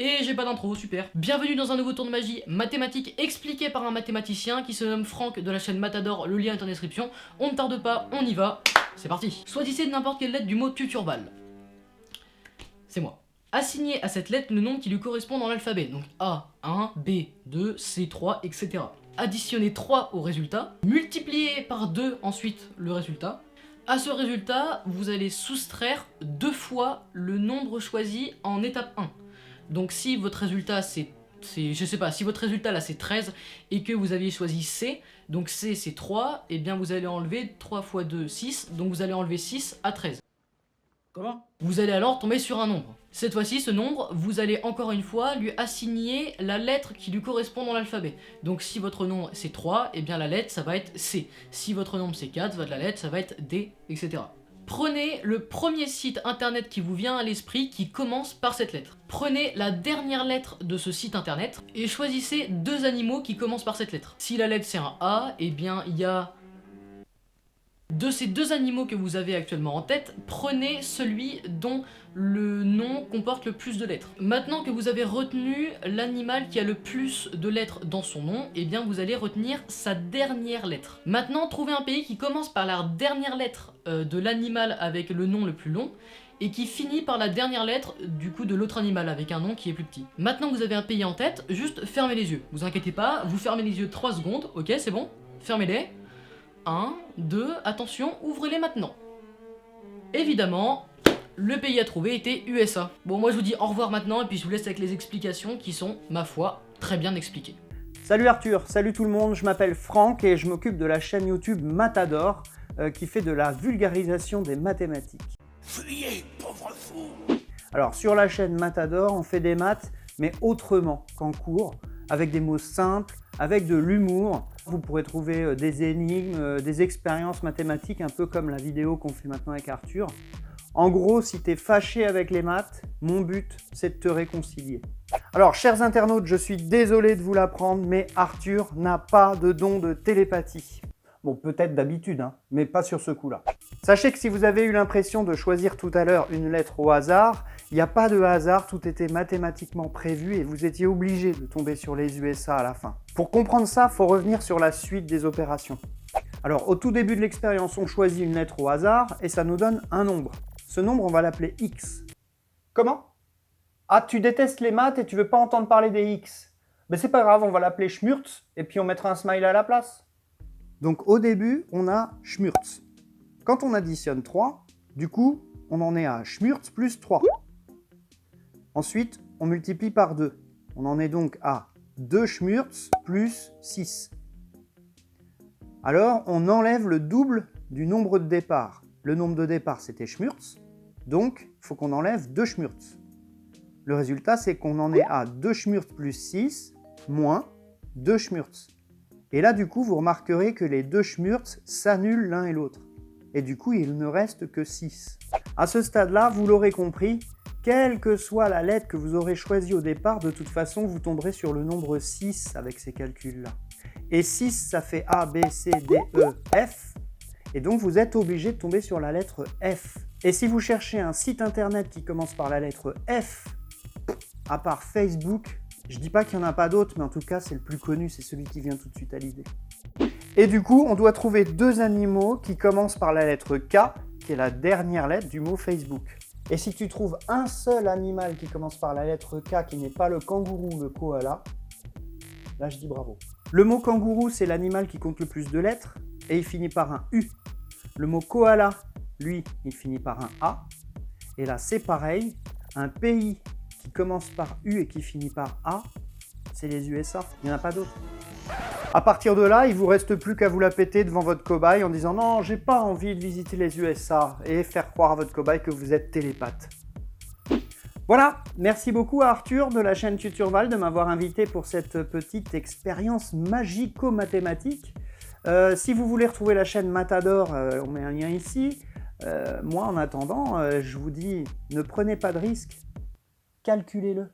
Et j'ai pas d'intro, super. Bienvenue dans un nouveau tour de magie mathématique expliqué par un mathématicien qui se nomme Franck de la chaîne Matador, le lien est en description. On ne tarde pas, on y va, c'est parti. Choisissez n'importe quelle lettre du mot tuturval. C'est moi. Assignez à cette lettre le nom qui lui correspond dans l'alphabet, donc A, 1, B, 2, C, 3, etc. Additionnez 3 au résultat, multipliez par 2 ensuite le résultat. À ce résultat, vous allez soustraire 2 fois le nombre choisi en étape 1. Donc si votre résultat je sais pas, si votre résultat là c'est 13 et que vous aviez choisi C, donc C c'est 3, et bien vous allez enlever 3 fois 2, 6, donc vous allez enlever 6 à 13. Comment ? Vous allez alors tomber sur un nombre. Cette fois-ci, ce nombre, vous allez encore une fois lui assigner la lettre qui lui correspond dans l'alphabet. Donc si votre nombre c'est 3, et bien la lettre ça va être C. Si votre nombre c'est 4, la lettre ça va être D, etc. Prenez le premier site internet qui vous vient à l'esprit qui commence par cette lettre. Prenez la dernière lettre de ce site internet et choisissez 2 animaux qui commencent par cette lettre. Si la lettre c'est un A, et bien il y a... De ces 2 animaux que vous avez actuellement en tête, prenez celui dont le nom comporte le plus de lettres. Maintenant que vous avez retenu l'animal qui a le plus de lettres dans son nom, et bien vous allez retenir sa dernière lettre. Maintenant, trouvez un pays qui commence par la dernière lettre de l'animal avec le nom le plus long, et qui finit par la dernière lettre du coup de l'autre animal avec un nom qui est plus petit. Maintenant que vous avez un pays en tête, juste fermez les yeux. Vous inquiétez pas, vous fermez les yeux 3 secondes, ok c'est bon? Fermez-les. 1, 2, attention, ouvrez-les maintenant. Évidemment, le pays à trouver était USA. Bon, moi je vous dis au revoir maintenant et puis je vous laisse avec les explications qui sont, ma foi, très bien expliquées. Salut Arthur, salut tout le monde, je m'appelle Franck et je m'occupe de la chaîne YouTube Matador qui fait de la vulgarisation des mathématiques. Fuyez, pauvre fou! Alors sur la chaîne Matador, on fait des maths, mais autrement qu'en cours, avec des mots simples, avec de l'humour. Vous pourrez trouver des énigmes, des expériences mathématiques, un peu comme la vidéo qu'on fait maintenant avec Arthur. En gros, si tu es fâché avec les maths, mon but, c'est de te réconcilier. Alors, chers internautes, je suis désolé de vous l'apprendre, mais Arthur n'a pas de don de télépathie. Bon, peut-être d'habitude, hein, mais pas sur ce coup-là. Sachez que si vous avez eu l'impression de choisir tout à l'heure une lettre au hasard, il n'y a pas de hasard, tout était mathématiquement prévu et vous étiez obligé de tomber sur les USA à la fin. Pour comprendre ça, il faut revenir sur la suite des opérations. Alors, au tout début de l'expérience, on choisit une lettre au hasard et ça nous donne un nombre. Ce nombre, on va l'appeler X. Comment? Ah, tu détestes les maths et tu veux pas entendre parler des X. Mais c'est pas grave, on va l'appeler Schmurtz et puis on mettra un smiley à la place. Donc au début, on a Schmurtz. Quand on additionne 3, du coup, on en est à Schmurtz plus 3. Ensuite, on multiplie par 2. On en est donc à 2 Schmurtz plus 6. Alors, on enlève le double du nombre de départ. Le nombre de départ, c'était Schmurtz. Donc, il faut qu'on enlève 2 Schmurtz. Le résultat, c'est qu'on en est à 2 Schmurtz plus 6 moins 2 Schmurtz. Et là, du coup, vous remarquerez que les 2 Schmurtz s'annulent l'un et l'autre. Et du coup, il ne reste que 6. À ce stade-là, vous l'aurez compris, quelle que soit la lettre que vous aurez choisie au départ, de toute façon, vous tomberez sur le nombre 6 avec ces calculs-là. Et 6, ça fait A, B, C, D, E, F. Et donc, vous êtes obligé de tomber sur la lettre F. Et si vous cherchez un site internet qui commence par la lettre F, à part Facebook, je dis pas qu'il n'y en a pas d'autres, mais en tout cas, c'est le plus connu, c'est celui qui vient tout de suite à l'idée. Et du coup, on doit trouver 2 animaux qui commencent par la lettre K, qui est la dernière lettre du mot Facebook. Et si tu trouves un seul animal qui commence par la lettre K, qui n'est pas le kangourou ou le koala, là je dis bravo. Le mot kangourou, c'est l'animal qui compte le plus de lettres, et il finit par un U. Le mot koala, lui, il finit par un A. Et là, c'est pareil, un pays qui commence par U et qui finit par A, c'est les USA, il n'y en a pas d'autres. À partir de là, il ne vous reste plus qu'à vous la péter devant votre cobaye en disant « Non, j'ai pas envie de visiter les USA » et faire croire à votre cobaye que vous êtes télépathe. Voilà, merci beaucoup à Arthur de la chaîne Tuturval de m'avoir invité pour cette petite expérience magico-mathématique. Si vous voulez retrouver la chaîne Matador, on met un lien ici. Moi, en attendant, je vous dis, ne prenez pas de risques, calculez-le.